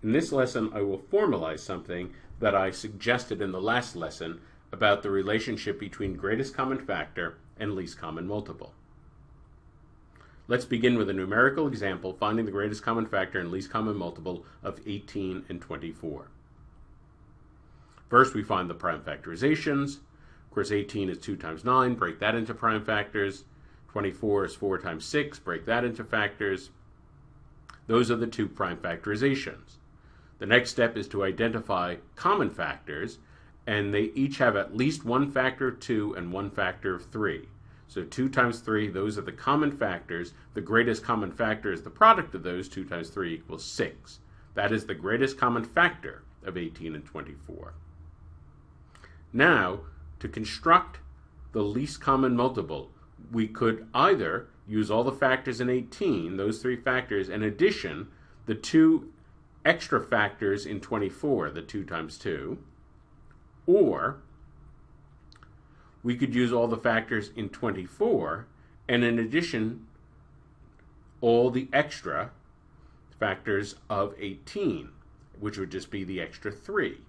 In this lesson, I will formalize something that I suggested in the last lesson about the relationship between greatest common factor and least common multiple. Let's begin with a numerical example finding the greatest common factor and least common multiple of 18 and 24. First, we find the prime factorizations. Of course, 18 is 2 times 9, break that into prime factors. 24 is 4 times 6, break that into factors. Those are the two prime factorizations. The next step is to identify common factors, and they each have at least one factor of 2 and one factor of 3. So 2 times 3, those are the common factors. The greatest common factor is the product of those. 2 times 3 equals 6. That is the greatest common factor of 18 and 24. Now, to construct the least common multiple, we could either use all the factors in 18, those three factors, in addition, the two extra factors in 24, the 2 times 2, or we could use all the factors in 24, and in addition, all the extra factors of 18, which would just be the extra 3.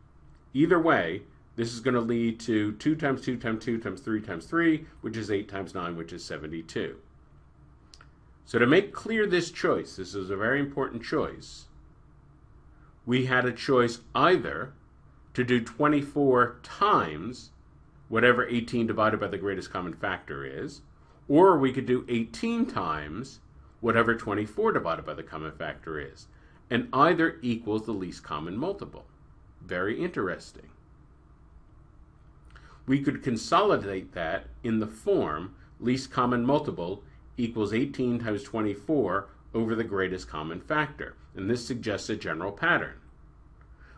Either way, this is going to lead to 2 times 2 times 2 times 3 times 3, which is 8 times 9, which is 72. So to make clear this choice, this is a very important choice, we had a choice either to do 24 times whatever 18 divided by the greatest common factor is, or we could do 18 times whatever 24 divided by the common factor is. And either equals the least common multiple. Very interesting. We could consolidate that in the form least common multiple equals 18 times 24 over the greatest common factor. And this suggests a general pattern.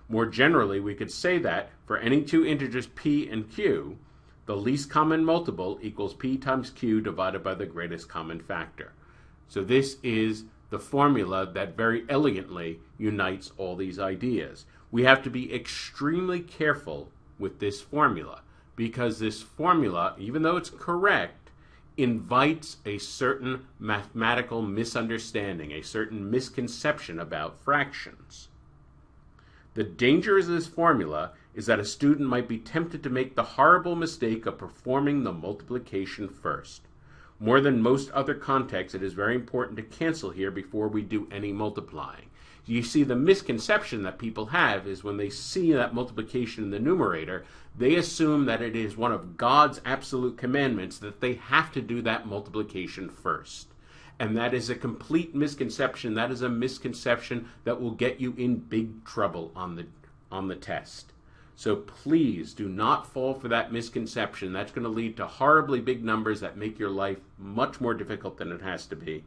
More generally, we could say that for any two integers p and q, the least common multiple equals p times q divided by the greatest common factor. So this is the formula that very elegantly unites all these ideas. We have to be extremely careful with this formula, because this formula, even though it's correct, invites a certain mathematical misunderstanding, a certain misconception about fractions. The danger of this formula is that a student might be tempted to make the horrible mistake of performing the multiplication first. More than most other contexts, it is very important to cancel here before we do any multiplying. You see, the misconception that people have is when they see that multiplication in the numerator, they assume that it is one of God's absolute commandments that they have to do that multiplication first. And that is a complete misconception. That is a misconception that will get you in big trouble on the test. So please do not fall for that misconception. That's going to lead to horribly big numbers that make your life much more difficult than it has to be.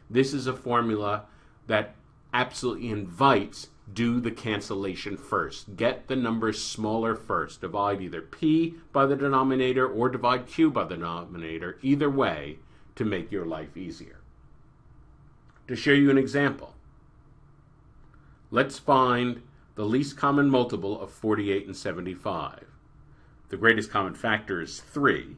This is a formula that absolutely invites do the cancellation first. Get the numbers smaller first. Divide either p by the denominator or divide q by the denominator, either way, to make your life easier. To show you an example, let's find the least common multiple of 48 and 75. The greatest common factor is 3.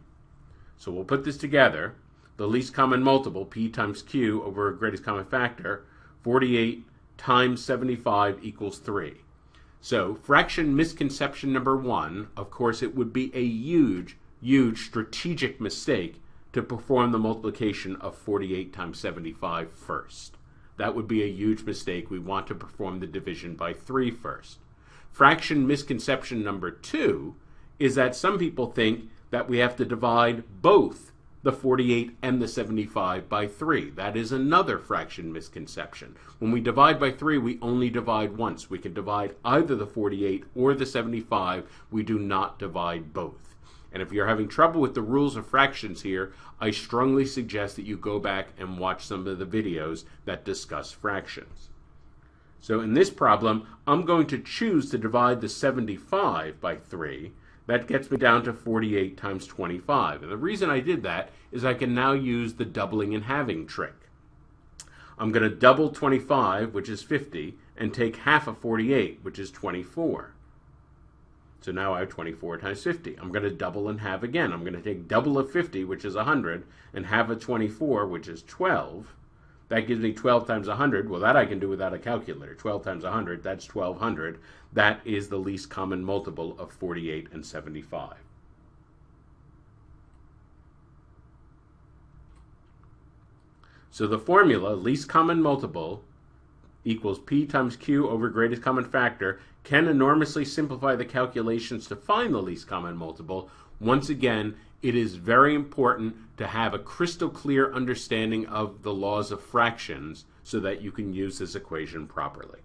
So we'll put this together. The least common multiple, p times q over greatest common factor, 48 times 75 equals 3. So fraction misconception number 1, of course it would be a huge strategic mistake to perform the multiplication of 48 times 75 first. That would be a huge mistake. We want to perform the division by 3 first. Fraction misconception number 2 is that some people think that we have to divide both the 48 and the 75 by 3. That is another fraction misconception. When we divide by 3, we only divide once. We can divide either the 48 or the 75. We do not divide both. And if you're having trouble with the rules of fractions here, I strongly suggest that you go back and watch some of the videos that discuss fractions. So in this problem, I'm going to choose to divide the 75 by 3. That gets me down to 48 times 25. And the reason I did that is I can now use the doubling and halving trick. I'm going to double 25, which is 50, and take half of 48, which is 24. So now I have 24 times 50. I'm going to double and halve again. I'm going to take double of 50, which is 100, and half of 24, which is 12. That gives me 12 times 100. Well, that I can do without a calculator. 12 times 100, that's 1200. That is the least common multiple of 48 and 75. So the formula, least common multiple equals P times Q over greatest common factor, can enormously simplify the calculations to find the least common multiple. Once again, it is very important to have a crystal clear understanding of the laws of fractions so that you can use this equation properly.